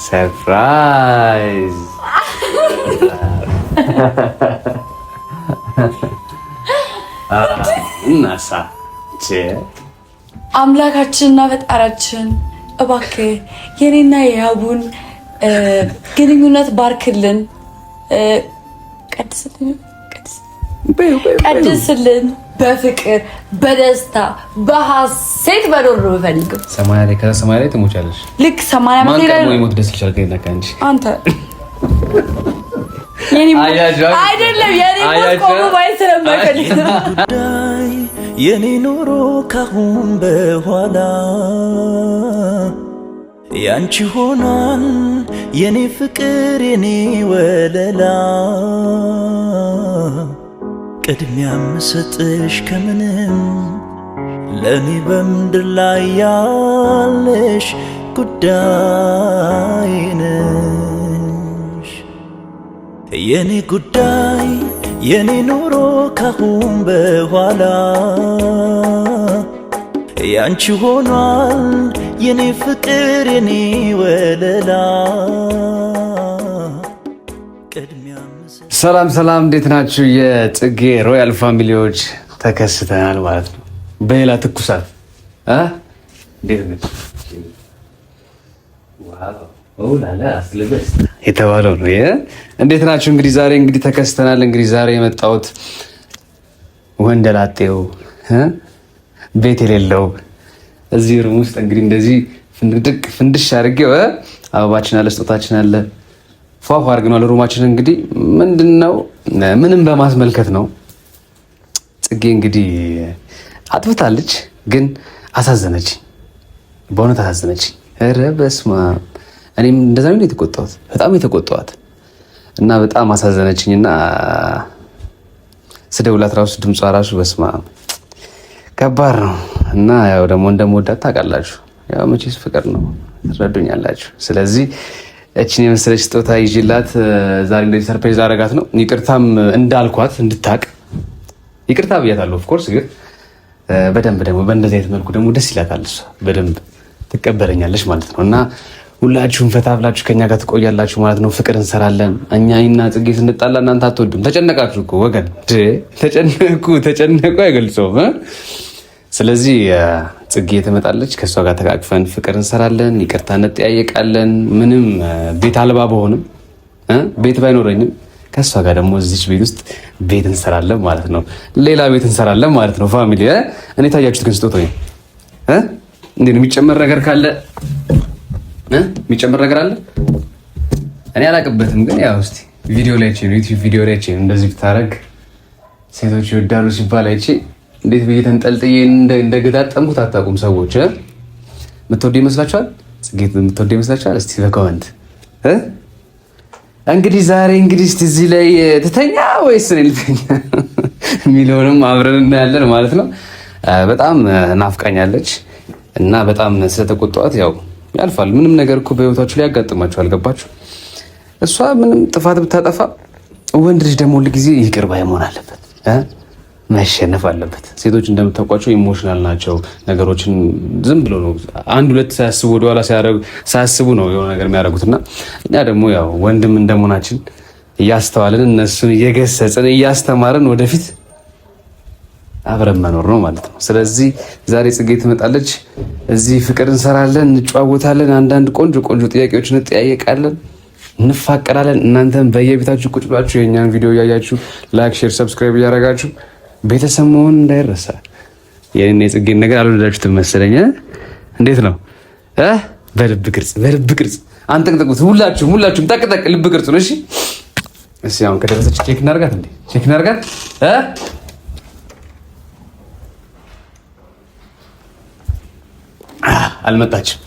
ሰርፕራይዝ እናሳ አምላካችንና ፈጣሪያችን እባክህ የኔና የያቡን ግንኙነት ባርክልን፣ ቀድስልን። በፍቅር በደስታ በሐሴት መኖር ነው የምፈልገው። ሰማይ ላይ ትሞቻለሽ። ልክ 80 ዓመት ላይ ነው ሞት ደስ ይችላል። ከእናንተ አንቺ አንተ አይደለም የኔ ሞት ቆሞ ባይ ስለማይፈልግ የኔ ኑሮ ካሁን በኋላ ያንቺ ሆኗል የኔ ፍቅር የኔ ወለላ ቅድሚያ ምሰጥሽ ከምንም ለኔ በምድር ላይ ያለሽ ጉዳይ ነሽ የኔ ጉዳይ የኔ ኑሮ ካሁን በኋላ ያንቺ ሆኗል የኔ ፍቅር የኔ ወለላ። ሰላም ሰላም፣ እንዴት ናችሁ? የጽጌ ሮያል ፋሚሊዎች ተከስተናል ማለት ነው በሌላ ትኩሳት እንዴት ነች የተባለው ነው። እንዴት ናችሁ? እንግዲህ ዛሬ ተከስተናል። እንግዲህ ዛሬ የመጣሁት ወንደላጤው ቤት የሌለው እዚህ ሩም ውስጥ እንግዲህ እንደዚህ ፍንድሽ አድርጌው አበባችን አለ፣ ስጦታችን አለ፣ ፏፏ አድርገናል ሩማችን። እንግዲህ ምንድነው ምንም በማስመልከት ነው። ጽጌ እንግዲህ አጥፍታለች፣ ግን አሳዘነች፣ በእውነት አሳዘነች። ኧረ በስመ አብ እኔም እንደዛ ነው የተቆጣሁት፣ በጣም የተቆጣኋት እና በጣም አሳዘነችኝና ስደውላት ራሱ ድምጿ ራሱ በስመ አብ ከባድ ነው። እና ያው ደግሞ እንደምወዳት ታውቃላችሁ፣ ያው መቼስ ፍቅር ነው ትረዱኛላችሁ። ስለዚህ እቺን የመሰለች ስጦታ ይዤላት ዛሬ እንደዚህ ሰርፕራይዝ አደረጋት ነው። ይቅርታም እንዳልኳት እንድታቅ ይቅርታ ብያታለሁ። ኦፍ ኮርስ ግን በደንብ ደግሞ በእንደዚህ አይነት መልኩ ደግሞ ደስ ይላታል፣ እሷ በደንብ ትቀበለኛለች ማለት ነው። እና ሁላችሁም ፈታ ብላችሁ ከኛ ጋር ትቆያላችሁ ማለት ነው። ፍቅር እንሰራለን። እኛና ጽጌ ስንጣላ እናንተ አትወዱም። ተጨነቃችሁ እኮ ወገን፣ ተጨነቁ አይገልጸውም። ስለዚህ ጽጌ ትመጣለች፣ ከእሷ ጋር ተቃቅፈን ፍቅር እንሰራለን፣ ይቅርታ እንጠያየቃለን። ምንም ቤት አልባ በሆንም ቤት ባይኖረኝም ከእሷ ጋር ደግሞ እዚች ቤት ውስጥ ቤት እንሰራለን ማለት ነው። ሌላ ቤት እንሰራለን ማለት ነው። ፋሚሊ እኔ ታያችሁት ግን ስጦታ እንዴ ነው የሚጨመር ነገር ካለ የሚጨመር ነገር አለ እኔ አላቅበትም። ግን ያው እስቲ ቪዲዮ ላይ ዩቲዩብ ቪዲዮ ላይ እንደዚህ ብታረግ ሴቶች ይወዳሉ ሲባል አይቼ እንዴት ብዬ ተንጠልጥዬ እንደገጣጠምኩት አታውቁም ሰዎች። የምትወዱ ይመስላችኋል? ጽጌት የምትወዱ ይመስላችኋል? እስቲ በኮመንት እንግዲህ ዛሬ እስቲ እዚህ ላይ ትተኛ ወይስ እኔ ልተኛ የሚለውንም አብረን እናያለን ማለት ነው። በጣም ናፍቃኛለች እና በጣም ስለተቆጣኋት ያው ያልፋል። ምንም ነገር እኮ በህይወታችሁ ላይ ያጋጥማችሁ፣ አልገባችሁ? እሷ ምንም ጥፋት ብታጠፋ ወንድ ልጅ ደግሞ ሁልጊዜ ይቅር ባይ መሆን አለበት፣ መሸነፍ አለበት። ሴቶች እንደምታውቋቸው ኢሞሽናል ናቸው። ነገሮችን ዝም ብሎ ነው አንድ ሁለት ሳያስቡ ወደኋላ ሳያስቡ ነው የሆነ ነገር የሚያደርጉትና እኛ ደግሞ ያው ወንድም እንደመሆናችን እያስተዋልን እነሱን እየገሰጽን እያስተማርን ወደፊት አብረን መኖር ነው ማለት ነው። ስለዚህ ዛሬ ጽጌ ትመጣለች፣ እዚህ ፍቅር እንሰራለን፣ እንጨዋወታለን፣ አንዳንድ ቆንጆ ቆንጆ ጥያቄዎችን እንጠያየቃለን፣ እንፋቀራለን። እናንተም በየቤታችሁ ቁጭ ብላችሁ የእኛን ቪዲዮ እያያችሁ ላይክ፣ ሼር፣ ሰብስክራይብ እያደረጋችሁ ቤተሰብ መሆን እንዳይረሳ። የኔ የጽጌን ነገር አልወደዳችሁትም መሰለኝ። እንዴት ነው? በልብ ቅርጽ አንጠቅጥቁት። ሁላችሁም ጠቅጠቅ ልብ ቅርጽ ነው። እሺ እሺ። አሁን ከደረሰች ቼክ እናርጋት። አልመጣችም።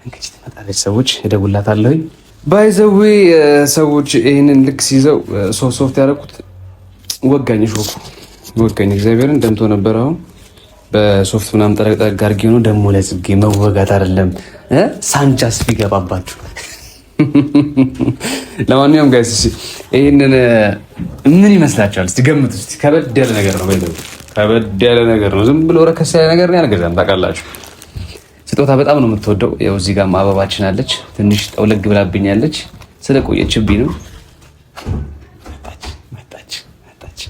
እንግዲህ ትመጣለች። ሰዎች እደውልላታለሁ። ባይዘዌ ሰዎች ይህንን ልክ ሲይዘው ሶፍት ያደረኩት ወጋኝ፣ ሾኩ ወጋኝ። እግዚአብሔርን ደምቶ ነበር። አሁን በሶፍት ምናምን ጠረቅ አድርጌ ነው ደግሞ ለጽጌ መወጋት አይደለም ሳንጃስ ቢገባባችሁ። ለማንኛውም ጋይስ ይህንን ምን ይመስላችኋል? እስቲ ገምቱ። እስቲ ከበድ ያለ ነገር ነው፣ ከበድ ያለ ነገር ነው። ዝም ብሎ ረከስ ያለ ነገር ነው ያልገዛም። ታውቃላችሁ ስጦታ በጣም ነው የምትወደው። ያው እዚህ ጋር አበባችን አለች። ትንሽ ጠውለግ ብላብኛለች ስለቆየችብኝ ነው። መጣች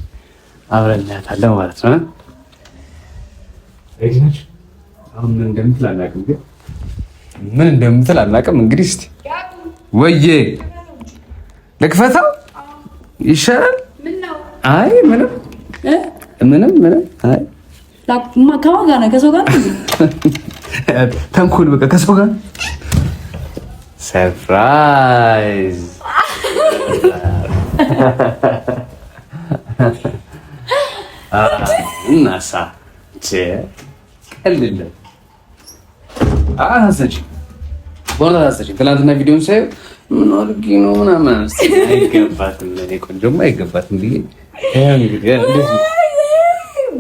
አብረን እናያታለን ማለት ነው። አሁን ምን እንደምትል አናውቅም። እንግዲህ እስኪ ወዬ ልክፈተው ይሻላል። አይ ምንም አይ ከማን ጋር ነው? ከሰው ጋር ተንኩል በቃ ከሰው ጋር ሰርፕራይዝ እናሳ ቀልል አሳሰች ትናንትና ቪዲዮን ሳየው ምን አድርጊ ነው ምናምን አይገባትም፣ ለእኔ ቆንጆማ አይገባትም ብዬ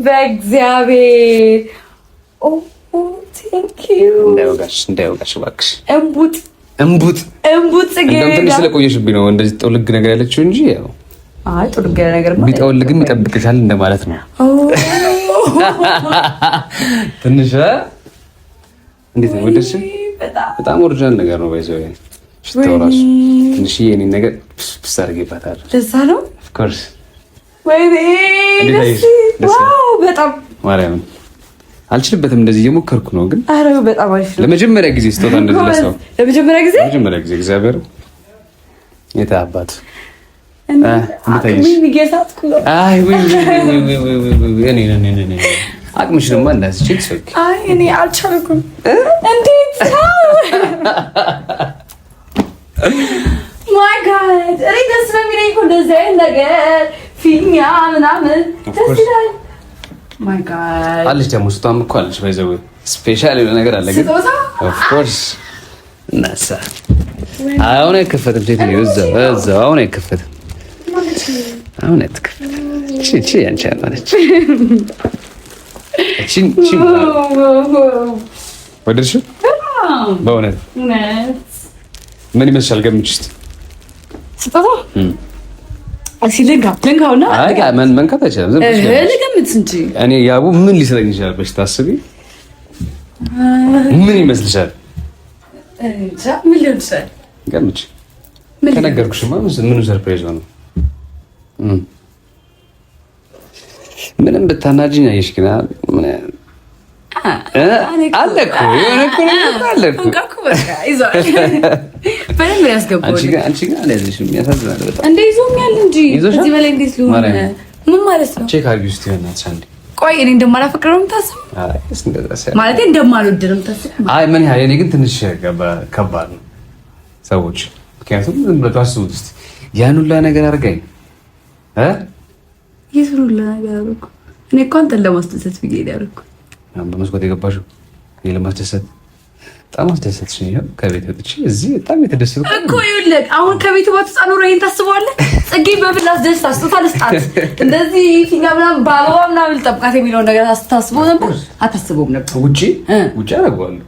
በእግዚአብሔር እንዳይወጋሽ እባክሽ። እምቡጥ ትንሽ ስለቆየሽብኝ ነው እንደዚህ ጠውልግ ነገር ያለችው እንጂ ያው ጥልግ ነገር ቢጠውልግም ይጠብቅሻል እንደማለት ነው። ትንሽ እንዴት ነው ወደድሽ? በጣም ኦሪጂናል ነገር ነው። ባይዘው ሽታው ራሱ ትንሽ የኔን ነገር ፕስ አድርጌባታለሁ። ለዛ ነው ኦፍ ኮርስ። ወይኔ ዋው! በጣም ማርያምን አልችልበትም። እንደዚህ እየሞከርኩ ነው ግን አረ በጣም አሪፍ ነው። ለመጀመሪያ ጊዜ ስጦታ እንደዚህ ለሰው ለመጀመሪያ ጊዜ እግዚአብሔር የታባቱ አቅምሽንማ እንዳስችል ሰው እኔ አልቻልኩም። እንዴት ማይ ጋድ! እኔ ደስ ነው የሚለኝ እኮ እንደዚህ አይነት ነገር ፊኛ ምናምን ደስ ይላል። ማይ ጋድ አለች ደግሞ ስጧም እኮ አለች። ባይዘው ስፔሻል የሆነ ነገር አለ ግን ኦፍ ኮርስ እናሳ አሁን አይከፈትም። ሴት ነው እዛው አሁን አይከፈትም። አሁን አይከፈትም። እቺ አንቺ አማነች እቺ ወደድሽ? በእውነት ምን ይመስላል? ገምች እስኪ ስጦታ ልንካውና መንካት አይቻልም። ዝም ብለሽ ልገምት እንጂ እኔ ያቡ ምን ሊሰጠኝ ይችላል ብለሽ ታስቢ? ምን ይመስልሻል? ምን ሊሆን ይችላል? ገምች። ከነገርኩሽማ ምኑ ሰርፕራይዝ ነው? ምንም ብታናጅኝ አየሽ ግን ምን አለኩ የሆነ እኮ አለኩ በደንብ ያስገባው። አንቺ ጋር አለሽ የሚያሳዝናል በጣም እንደ ይዞኛል እንጂ እዚህ በላይ እንዴት ሊሆን ምን ማለት ነው? ቼክ አድርጊው እስኪ እናትሽ አንዴ። ቆይ እኔ እንደማላፈቅር ነው የምታስበው? ማለት እንደማልወድ ነው የምታስበው? አይ ምን ያህል እኔ ግን ትንሽ ከባድ ነው ሰዎች። ምክንያቱም በታስቡት እስኪ ያን ሁላ ነገር አድርጋኝ የስሩ ነገር አደረኩ። እኔ እኮ አንተን ለማስደሰት ብዬ ያደረኩ። በመስኮት የገባሽው እኔ ለማስደሰት በጣም አስደሰትሽ ነው። ከቤት ወጥቼ እዚህ በጣም የተደሰትኩ እኮ ይኸውልህ፣ አሁን ከቤት ወጥታ ኑሮ ይሄን ታስበዋለህ? ጽጌ በብላስ ደስታ ስጦታ ልስጣት እንደዚህ ፊኛ ምናምን በአበባ ምናምን ልጠብቃት የሚለውን ነገር ታስበው ነበር? አታስበውም ነበር? ውጪ አደርገዋለሁ።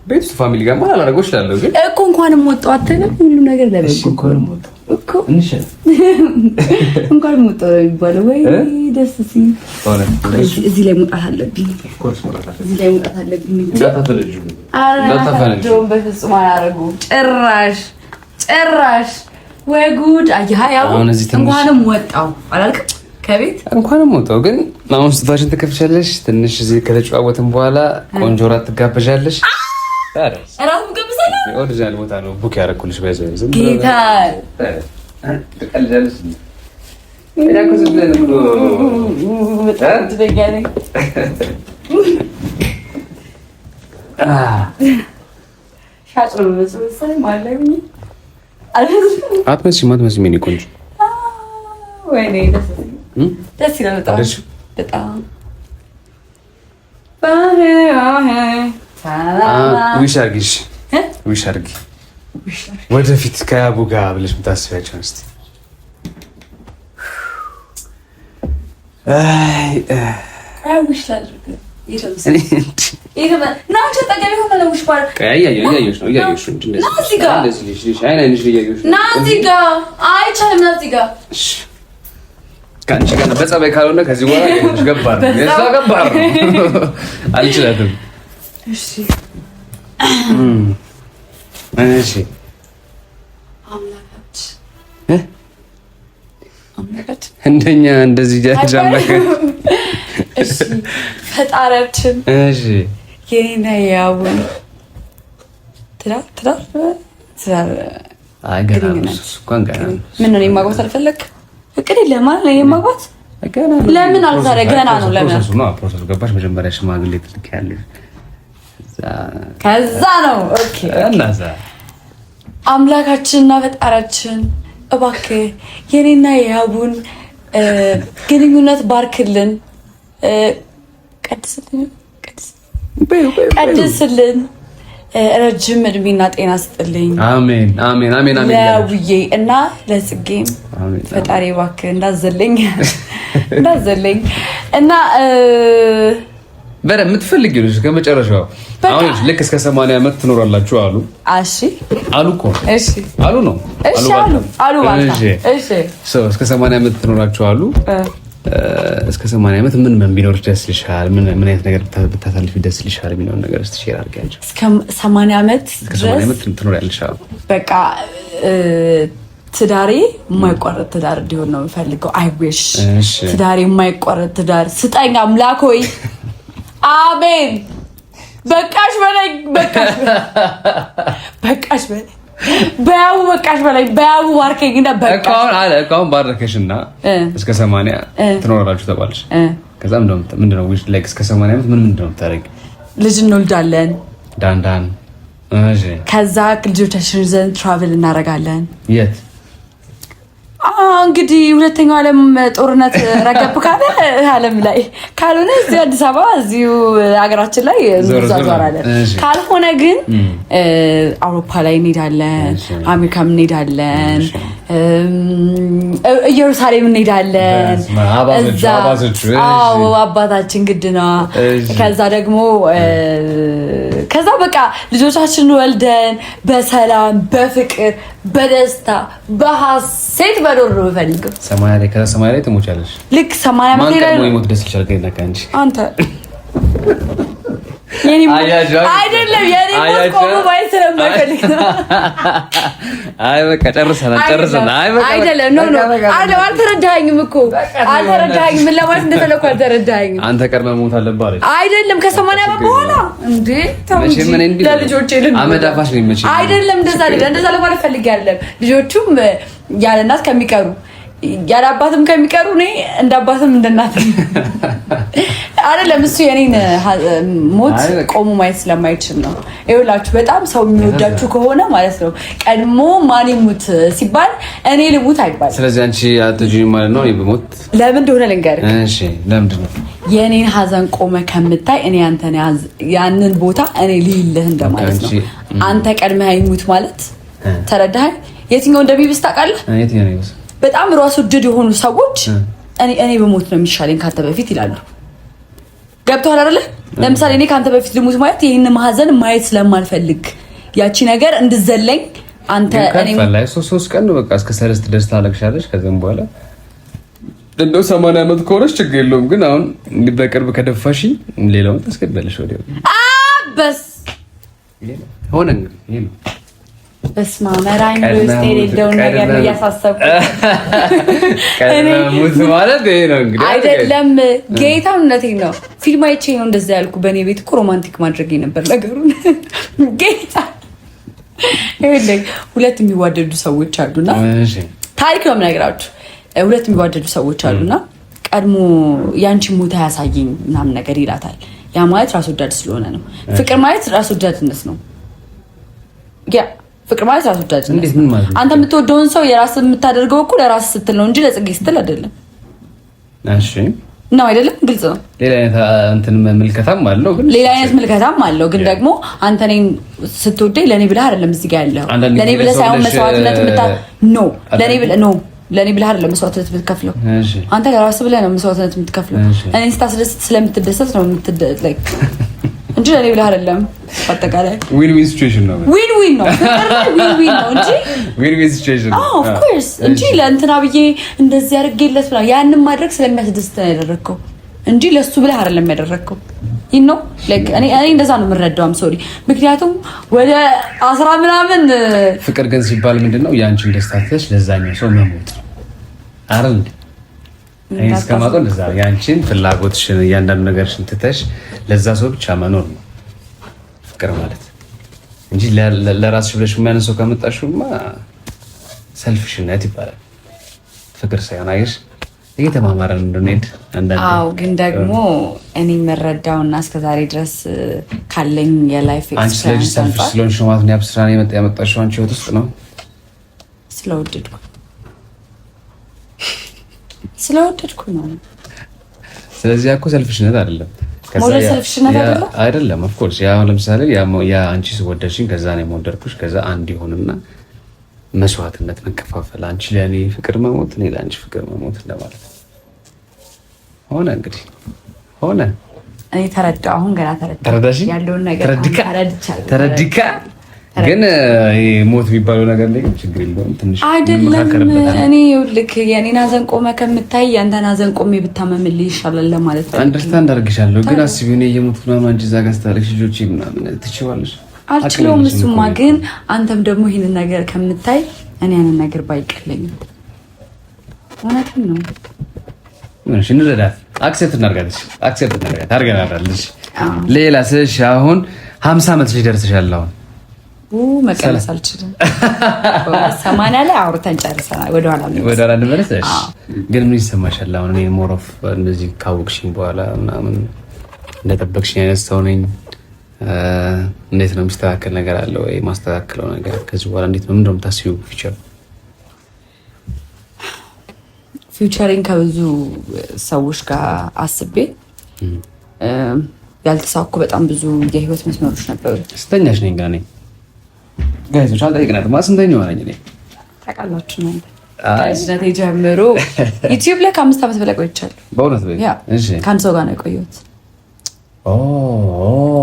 ቤት ውስጥ ፋሚሊ ጋር ማለት አላደርገው እችላለሁ። ግን እኮ እንኳንም ወጣሁ አትልም? ሁሉም ነገር ለበጎ እንኳንም ወጣሁ እኮ እንኳንም ወጣሁ ነው የሚባለው። ወይ ደስ ሲል እዚህ ላይ መውጣት አለብኝ። እዚህ ላይ መውጣት አለብኝ። እንዳታፈነጅ በፍጹም አላደርገውም። ጭራሽ ወይ ጉድ! አየህ እንኳንም ወጣሁ አላልክም? ከቤት እንኳንም ወጣሁ። ግን አሁን ስጦታሽን ትከፍቻለሽ። ትንሽ እዚህ ከተጨዋወትን በኋላ ቆንጆ እራት ትጋበዣለሽ። እራት ምገብዛለሁ። ኦሪጂናል ቦታ ነው ቡክ ያደረኩልሽ። በዚህ ጌታ ትቀልጃለሽ። አትመስይም የእኔ ቆንጆ። ወይኔ ደስ ይላል በጣም ዊሽ አድርጊ ወደፊት ከያቡ ጋር ብለሽ የምታስቢያቸው እስኪ። ከአንቺ ጋር በጸባይ ካልሆነ ከዚህ በኋላ ገባር ነው አልችላትም። እሺ አምላካችን እንደኛ እንደዚህ ጃጅ አምላክ እሺ ፈጣሪያችን እሺ የኔና ያውን ትዳር አይ ገና እንኳን ገና ምን ነው የማግባት አልፈለክ ፍቅር የለም ማለት ነው የማግባት ለምን አልታረ ገና ነው ለምን ፕሮሰሱ ገባሽ መጀመሪያ ሽማግሌ ትልኪያለሽ ከዛ ነው ኦኬ እናዛ አምላካችንና ፈጣሪያችን እባክህ የኔና የያቡን ግንኙነት ባርክልን ቀድስልን ረጅም እድሜና ጤና ስጥልኝ አሜን አሜን አሜን አሜን ለውዬ እና ለጽጌም ፈጣሪ እባክህ እንዳዘለኝ እና በረ የምትፈልጊው ልጅ ከመጨረሻው አሁን ልክ እስከ 80 ዓመት ትኖራላችሁ አሉ። እሺ አሉ እኮ እሺ አሉ ነው እሺ አሉ ባንታ እሺ እስከ 80 ዓመት ትኖራችሁ አሉ። እስከ 80 ዓመት ምን ቢኖር ደስ ይልሻል? ምን አይነት ነገር ብታሳልፊ ደስ ይልሻል? የሚለው ነገር እስቲ ሼር አድርጊያለሽ። እስከ 80 ዓመት ትኖሪያለሽ? በቃ ትዳሬ የማይቋረጥ ትዳር እንዲሆን ነው የምፈልገው። አይ ዊሽ ትዳሬ የማይቋረጥ ትዳር ስጠኝ አምላክ ሆይ አሜን። በቃሽ በለኝ በቃሽ በለኝ በያቡ በቃሽ በለኝ በያቡ ባርከኝና በቃ አሁን ባረከሽና እስከ 80 ትኖራላችሁ ተባልሽ። ከዛ ምንድነው ዊሽ ላይክ እስከ 80 ዓመት ምንድነው የምታደርጊ? ልጅ እንወልዳለን ዳንዳን እሺ። ከዛ ልጆቻችን ዘንድ ትራቨል እናደርጋለን። የት? እንግዲህ ሁለተኛው ዓለም ጦርነት ረገብ ካለ ዓለም ላይ ካልሆነ እዚህ አዲስ አበባ እዚሁ ሀገራችን ላይ እንዛዛራለን። ካልሆነ ግን አውሮፓ ላይ እንሄዳለን፣ አሜሪካም እንሄዳለን፣ ኢየሩሳሌም እንሄዳለን። እዛ አባታችን ግድ ነው። ከዛ ደግሞ ከዛ በቃ ልጆቻችንን ወልደን በሰላም በፍቅር በደስታ በሐሴት መኖር ነው የምፈልገው። 80 ላይ ከዛ 80 ላይ ትሞቻለሽ። ልክ 80 ዓመት ላይ ነው ሞት ደስ ይችላል። ከእናንተ አንቺ አንተ የኔ አይደለም የኔ ሞት ቆሞ ባይ ስለማይፈልግ ነው። አይ በቃ ጨርሰናል። አይ በቃ አይደለም ኖ አልተረዳኸኝም እኮ አልተረዳኸኝም። ምን ለማለት እንደፈለኩ አልተረዳኸኝም። አንተ ቀድመህ ሞት አለብህ አለች። አይደለም ከ80 ዓመት በኋላ እንዴ ታውጂ ለልጆቼ አመዳፋሽ ነው የሚመች አይደለም። እንደዛ ለማለት ፈልጌ አይደለም። ልጆቹም ያለ እናት ከሚቀሩ ያለ አባትም ከሚቀሩ እኔ እንደ አባትም እንደ እናትም አይደለም። እሱ የኔን ሞት ቆሞ ማየት ስለማይችል ነው። ይኸውላችሁ በጣም ሰው የሚወዳችሁ ከሆነ ማለት ነው ቀድሞ ማን ይሙት ሲባል እኔ ልሙት አይባልም። ስለዚህ አንቺ አትጂኝ ማለት ነው። በሞት ለምን እንደሆነ ልንገርህ። እሺ ለምንድን ነው? የኔን ሀዘን ቆመ ከምታይ እኔ አንተን ያንን ቦታ እኔ ልይልህ እንደማለት ነው። አንተ ቀድመህ አይሙት ማለት ተረዳኸኝ? የትኛው እንደሚብስ ታውቃለህ? የትኛው ነው? በጣም ራስ ወዳድ የሆኑ ሰዎች እኔ በሞት ነው የሚሻለኝ ካንተ በፊት ይላሉ። ገብቶሃል አይደለ? ለምሳሌ እኔ ካንተ በፊት ልሙት ማለት ይሄን ማህዘን ማየት ስለማልፈልግ ያቺ ነገር እንድዘለኝ አንተ እኔ ፈላይ 3 ቀን ነው በቃ እስከ 3 ድረስ ታለቅሻለሽ። ከዛም በኋላ እንደው 80 ዓመት ከሆነች ችግር የለውም። ግን አሁን በቅርብ ከደፋሽኝ ሌላውን ታስገባለሽ ወዲያው በስ ሆነ እንግዲህ ይሄ ነው። በስማ መራኝ ውስጥ የሌለውን ነገር ነው እያሳሰብኩ ሙት ማለት ይሄ ነው እንግዲህ አይደለም። ጌታን እውነቴን ነው። ፊልም አይቼ ነው እንደዛ ያልኩ። በእኔ ቤት እኮ ሮማንቲክ ማድረግ ነበር ነገሩን። ጌታ ይኸውልህ ሁለት የሚዋደዱ ሰዎች አሉና ታሪክ ነው የምነግራችሁ። ሁለት የሚዋደዱ ሰዎች አሉና ቀድሞ ያንቺ ሞት አያሳየኝ ምናምን ነገር ይላታል። ያ ማለት ራስ ወዳድ ስለሆነ ነው። ፍቅር ማለት ራስ ወዳድነት ነው። ፍቅር ማለት ራስ ወዳድነት ነው። አንተ የምትወደውን ሰው የራስ የምታደርገው እኮ ለራስ ስትል ነው እንጂ ለጽጌ ስትል አይደለም። እሺ ነው አይደለም? ግልጽ ነው። ሌላ አይነት እንትን ምልከታም አለው ግን ደግሞ አንተ እኔን ስትወደኝ ለኔ ብለህ አይደለም እዚህ ጋር ያለው ለኔ ብለህ ሳይሆን መስዋዕትነት ለኔ ብለህ አይደለም መስዋዕትነት የምትከፍለው። አንተ ለራስህ ብለህ ነው መስዋዕትነት የምትከፍለው። እኔ ስታስደስት ስለምትደሰት ነው ላይክ እንጂ ለኔ ብለህ አይደለም። አጠቃላይ ዊን ሲቹዌሽን ነው። ዊን ነው እንጂ ዊን ሲቹዌሽን ኦፍ ኮርስ እንጂ ለእንትና ብዬ እንደዚህ አድርጌለት ብላ ያንን ማድረግ ስለሚያስደስት ነው ያደረግከው እንጂ ለሱ ብለህ አይደለም ያደረግከው። ነው ላይክ እኔ እንደዛ ነው የምረዳውም። ሶሪ ምክንያቱም ወደ 10 ምናምን ፍቅር ግን ሲባል ምንድነው ያንቺን ደስታ ትተሽ ለዛኛው ሰው መሞት አይደል? እኔ እስከማውቀው እንደዛ ያንቺን ፍላጎትሽን እያንዳንዱ ነገርሽን ትተሽ ለዛ ሰው ብቻ መኖር ነው ፍቅር ማለት እንጂ ለራስሽ ብለሽ የሚያነሰው ከመጣሽማ ሰልፍሽነት ይባላል። ፍቅር ሳይሆን አይሽ እየተማማረን እንደነድ አንዳንዴ። አዎ ግን ደግሞ እኔ መረዳውና እስከዛሬ ድረስ ካለኝ የላይፍ ኤክስፒሪየንስ አንቺ ሰልፍሽ ስለሆንሽ ነው ማለት ነው ያብስራኔ ያመጣሽው አንቺ ህይወት ውስጥ ነው ስለወደድኩ ነው። ስለዚህ እኮ ሰልፍሽነት አይደለም አይደለም። ኦፍ ኮርስ ያ ለምሳሌ ያ አንቺ ስወደድሽኝ ከዛ ነው የምወደድኩሽ ከዛ አንድ ይሆንና መስዋዕትነት መከፋፈል አንቺ ለኔ ፍቅር መሞት እኔ ለአንቺ ፍቅር መሞት እንደማለት ሆነ። እንግዲህ ሆነ እኔ ተረዳሁ። አሁን ገና ተረዳሁ ያለውን ነገር ተረድካ ግን ሞት የሚባለው ነገር ላይ ችግር የለውም። ትንሽ አይደለም እኔ ልክ የኔን ሐዘን ቆመ ከምታይ ያንተን ሐዘን ቆሜ ብታመምልህ ይሻላል ለማለት ነው። አንደርስታንድ አድርግሻለሁ። ግን አስቢው እኔ የሞትኩ ምናምን አንቺ እዛ ጋር ስታለቅሽ ልጆቼ ምናምን ትችዋለሽ አልችለውም። እሱማ ግን አንተም ደግሞ ይሄንን ነገር ከምታይ እኔ ያንን ነገር ባይቀለኝም እውነትም ነው። ምንሽ እንረዳት አክሴፕት እናርጋት አርገናታለሽ። ሌላ ስልሽ አሁን 50 ዓመት ልጅ ደርሰሻል። አሁን መቀነስ አልችልም። 80 ላይ አውርተን ጨርሰናል። ወደኋላ እንመለስ። ግን ምን ይሰማሻል አሁን? እኔ ሞር ኦፍ እንደዚህ ካወቅሽኝ በኋላ ምናምን እንደጠበቅሽኝ አይነት ሰው ነኝ። እንዴት ነው የሚስተካከል ነገር አለ ወይ? ማስተካከለው ነገር ከዚህ በኋላ እንዴት ነው? ምንድነው የምታስቢው ፊውቸሪንግ ከብዙ ሰዎች ጋር አስቤ ያልተሳኩ በጣም ብዙ የህይወት መስመሮች ነበሩ። ስተኛሽ ነኝ ጋር ነኝ ጋይዞች አልጠይቅናት ስንተኛው ነኝ እኔ ታውቃላችሁ ነው ከልጅነቴ ጀምሮ ዩቲዩብ ላይ ከ5 ዓመት በላይ ቆይቻለሁ። በእውነት እሺ ከአንድ ሰው ጋር ነው የቆየሁት።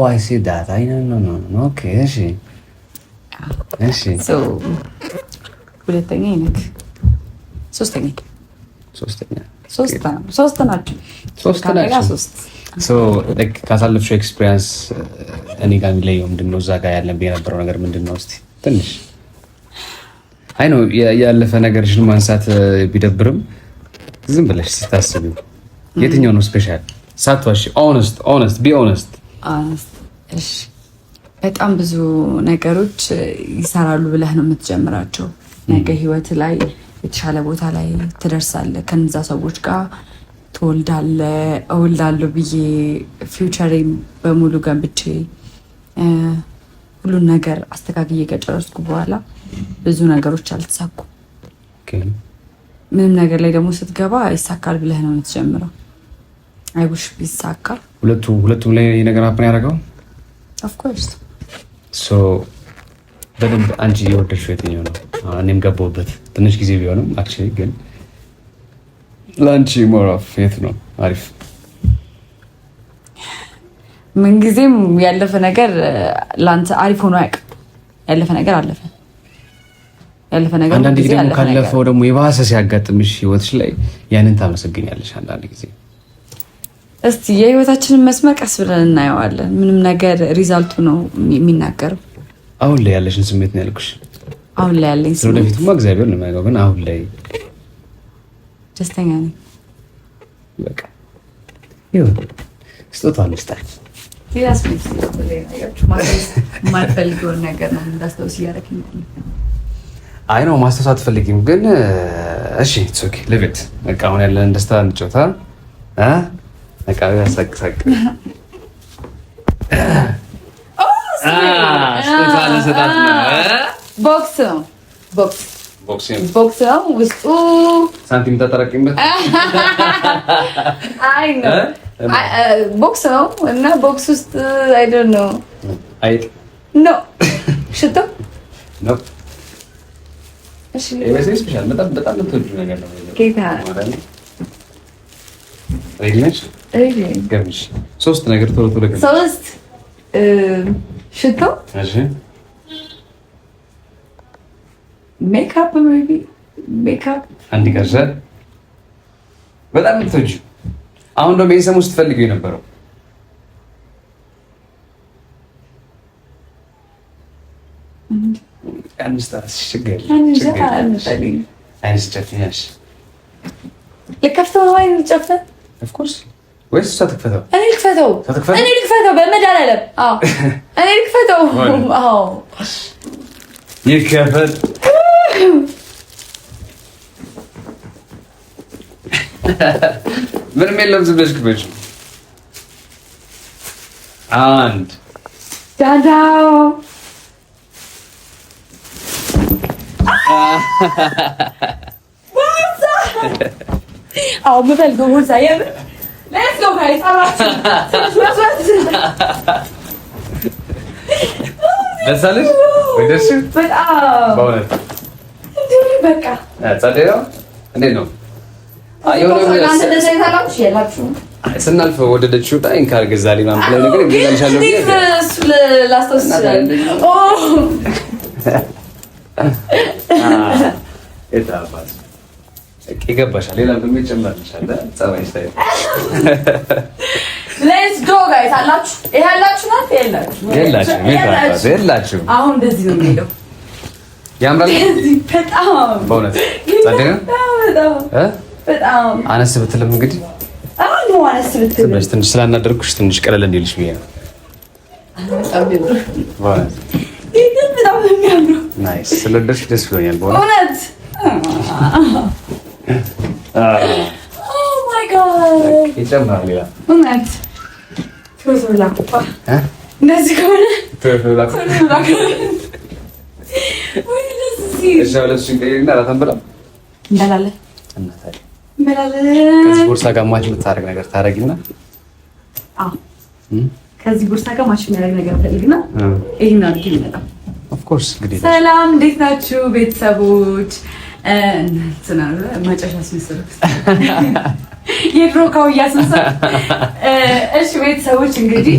I see that. I know. Okay, እሺ ሁለተኛ ይነክ ሶስተኛ ናቸው። ካሳለፍሽው ኤክስፒሪየንስ እኔ ጋር የሚለየው ምንድን ነው? እዛ ጋር ያለብኝ የነበረው ነገር ምንድን ነው? እስኪ ትንሽ አይ ነው ያለፈ ነገርሽን ማንሳት ቢደብርም ዝም ብለሽ ስታስቢው የትኛው ነው ስፔሻል? ሳትዋሺ ቢ ኦነስት። እሺ በጣም ብዙ ነገሮች ይሰራሉ ብለህ ነው የምትጀምራቸው። ነገ ህይወት ላይ የተሻለ ቦታ ላይ ትደርሳለህ። ከነዛ ሰዎች ጋር ትወልዳለህ። እወልዳለሁ ብዬ ፊውቸሬን በሙሉ ገንብቼ ሁሉን ነገር አስተካክዬ ከጨረስኩ በኋላ ብዙ ነገሮች አልተሳኩም። ምንም ነገር ላይ ደግሞ ስትገባ ይሳካል ብለህ ነው የምትጀምረው። አይጉሽ ቢሳካ ሁለቱም ላይ ነገር አፕን ያደረገው ኦፍ ኮርስ በደንብ አንቺ የወደድሽው የትኛው ነው? እኔም ገባሁበት ትንሽ ጊዜ ቢሆንም አክቹዋሊ ግን ለአንቺ ሞር ኦፍ የት ነው አሪፍ? ምንጊዜም ያለፈ ነገር ለአንተ አሪፍ ሆኖ አያውቅም። ያለፈ ነገር አለፈ። አንዳንድ ጊዜ ደግሞ ካለፈው ደግሞ የባሰ ሲያጋጥምሽ ህይወትሽ ላይ ያንን ታመሰግኛለሽ አንዳንድ ጊዜ። እስቲ የህይወታችንን መስመር ቀስ ብለን እናየዋለን። ምንም ነገር ሪዛልቱ ነው የሚናገረው። አሁን ላይ ያለሽን ስሜት ነው ያልኩሽ። አሁን ላይ ያለኝ ስሜት ወደፊትማ እግዚአብሔር ነው የሚያውቀው፣ ግን አሁን ላይ ደስተኛ ነኝ። በቃ ይሁን ስጦታውን ልስጣት። የማልፈልገውን ነገር ነው እንዳስታውስ እያደረግኝ። አይ ነው ማስታወስ አትፈልጊም፣ ግን እሺ ኢትስ ኦኬ ሊቭ ኢት። በቃ አሁን ያለን ደስታ እንጫወታ በቃ ያሳቅሳቅ ስጦታ ልሰጣት ነው። ቦክስ ነው ውስጡ ሳንቲም ተጠራቅሚበት። አይ ነው ቦክስ ነው እና ቦክስ ውስጥ አይ ዶንት ኖ አይጥ ኖ ሽቶ ኖ። እሺ ስፔሻል በጣም የምትወጂው ነገር ነው ጌታ ሬዲ ነሽ? ገርምሽ ሶስት ነገር ቶሎ ገርምሽ። ሶስት ሽቶ፣ እሺ ሜካፕ ሜቢ ሜካፕ አንድ ቀርሰ በጣም የምትወጂው አሁን ደግሞ ይሄን ሰሞን ስትፈልጊው የነበረው ልከፍተው ነው አይደል? ጨፈን ኦፍ ኮርስ ወይስ እሷ ትክፈተው? እኔ ልክፈተው በመድኃኒዓለም። አዎ እኔ ልክፈተው። አዎ ይከፈት። ምንም የለም። ዝም ብለሽ ክፈች። አንድ ዳዳው አዎ ምፈልገው ቦርሳ የምር ሌትስ ጎ ጋይስ ደስ አለሽ ወይ? ደስ በጣም በእውነት በቃ ጸደይ ነው። እንዴት ነው? ስናልፍ ወደደችው ጣይን ካልገዛልኝ ምናምን ብለህ ነገር ይገዛልሻለሁ ብዬ እሱ ላስታውስ ይችላል። ይገባሻል። ሌላ ደግሞ ይጨመርልሻል። ጸባይ ስታይል ሌትስ ጎ ጋይስ አላችሁ። ይሄ አላችሁ ናት የላችሁ። አሁን እንደዚህ ነው የሚሄደው። ያምራል በጣም በእውነት ጸደይ ነው። በጣም አነስ ብትልም እንግዲህ ትንሽ ስላናደርኩሽ ትንሽ ቀለል እንዲልሽ ብዬ ነው። ናይስ ስለወደድሽ ደስ ብሎኛል በእውነት። ይጨምራል ሌላ እንደዚህ ከሆነ እንበላለን። ከዚህ ቦርሳ ጋር ማች የምታደርግ ነገር ታደርጊና ከዚህ ቦርሳ ጋር ማች የሚያደርግ ነገር ፈልግና ይሄን አድርጊ ይመጣል። ኦፍ ኮርስ እንግዲህ ሰላም፣ እንዴት ናችሁ ቤተሰቦች? ማጨሻ አስመሰሉት የድሮ ካውያ አስመሰሉ። እሺ ቤተሰቦች እንግዲህ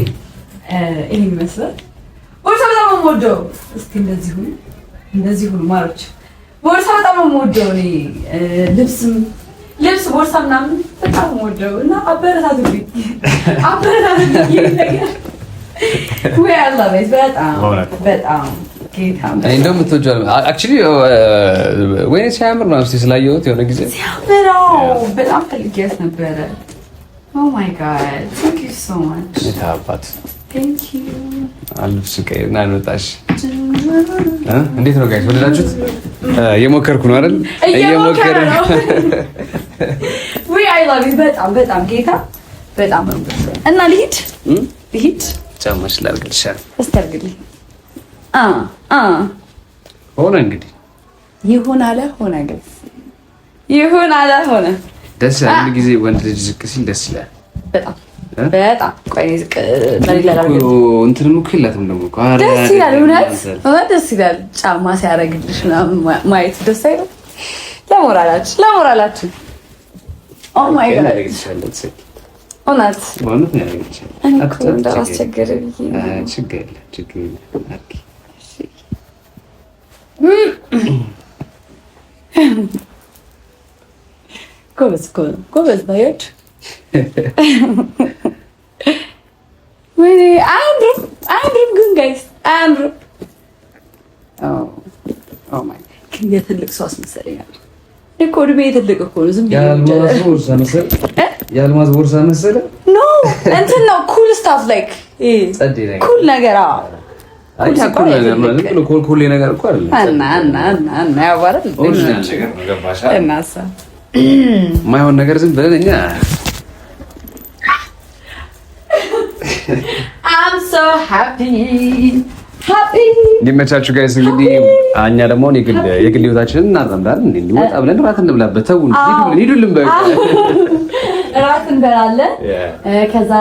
ይሄን ይመስላል ቦርሳ። በጣም የምወደው እስቲ እንደዚህ ሁሉ ማሮች ቦርሳ በጣም የምወደው እኔ ልብስ ቦርሳ ምናምን በጣም የምወደው እና አበረታቱልኝ ነገር ወይ አላ ቤት በጣም ጌታ እኔ እንደውም የምትወጂው አክቹሊ ወይኔ ሲያምር ነው እስቲ ስላየሁት የሆነ ጊዜ ሲያምር በጣም ፈልጌያት ነበረ። ኦ ማይ ጋድ ታንክ ዩ ሶ ማች የታባት ታንክ ዩ አልብስ ቀይና እንወጣሽ። እንዴት ነው ጋይስ ወደዳችሁት? እየሞከርኩ ነው አይደል? እየሞከረ ነው ወይ አይ ላቭ ዩ በጣም ጌታ በጣም እና ልሂድ ጫማሽ ላድርግልሻል። እስቲ አድርግልኝ። ሆነ እንግዲህ ይሁን አለ ሆነ። ደስ አንድ ጊዜ ወንድ ልጅ ዝቅ ሲል ደስ ይላል በጣም ቆይ ዝቅ እንትንም እኮ የላትም ደግሞ ደስ ይላል። እውነት ደስ ይላል። ጫማ ሲያደርግልሽ ምናምን ማየት ደስ አይልም? ለሞራላችን ኦ ማይ ጋድ እውነት እንዳላስቸገረ ችግር የለም። ጎበዝ ባዮች አያምርም ግን ጋይስ አያምርም። ግን የትልቅ ሰው አስመሰለኛል እኮ እድሜ የትልቅ እኮ ነው። ዝም የአልማዝ ቦርሳ መሰለ ኖ እንትን ነው ኩል ስታፍ ላይክ ኩል ነገር ኮልኮሌ ነገር እኮ አይደለም። የማይሆን ነገር ዝም ብለን እኛ እንዲመቻችሁ ጋይስ። እንግዲህ እኛ ደግሞ የግል ህይወታችንን እናራምዳለን። እንዲወጣ ብለን እራት እንብላበት። ተው ሂዱልን፣ በቃ እራት እንበላለን። ከዛ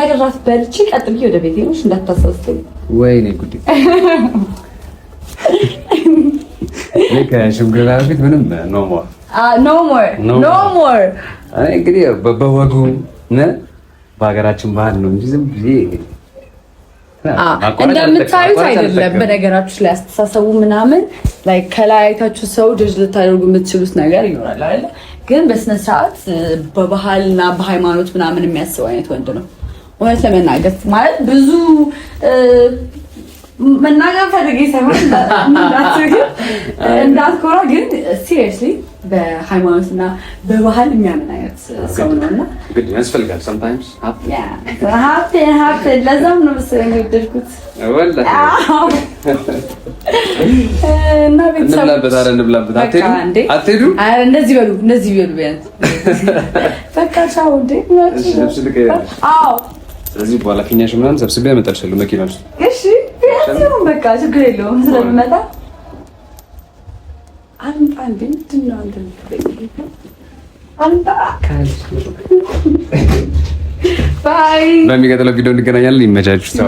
ግን እራት በልቼ ቀጥ ብዬ ወደ ቤቴ ነው እንዳታሳስተኝ። ወይኔ ጉድ! ከሽምግልና በፊት ምንም ኖ ሞር። እንግዲህ በወጉ በሀገራችን ባህል ነው እንጂ ዝም ብዬ እንደምታዩት አይደለም። በነገራችሁ ላይ አስተሳሰቡ ምናምን ላይ ከላይ አይታችሁ ሰው ጀጅ ልታደርጉ የምትችሉት ነገር ይኖራል አይደል? ግን በስነ ስርዓት በባህልና በሃይማኖት ምናምን የሚያስብ አይነት ወንድ ነው። እውነት ለመናገር ማለት ብዙ መናገር ፈልጌ ሳይሆን እንዳትኮራ ግን ሲሪየስሊ በሃይማኖትና በባህል የሚያምን አይነት ሰው ነው እና ግድ ያስፈልጋል። sometimes ሀብት ለዛም ነው መሰለኝ የወደድኩት። እና ቤተሰብ እንብላበት። አትሄዱ? እንደዚህ በሉ ቢያንስ በቃ ቻው። እንደ ስለዚህ በኋላ ፊኛሽ ምናምን ሰብስቤ አመጣልሻለሁ መኪና ውስጥ። እሺ ቢያንስ በቃ ችግር የለውም ስለሚመጣ አንተ ምንድን ነው አንተ ባይ። በሚቀጥለው ቪዲዮ እንገናኛለን። ይመቻችሁ።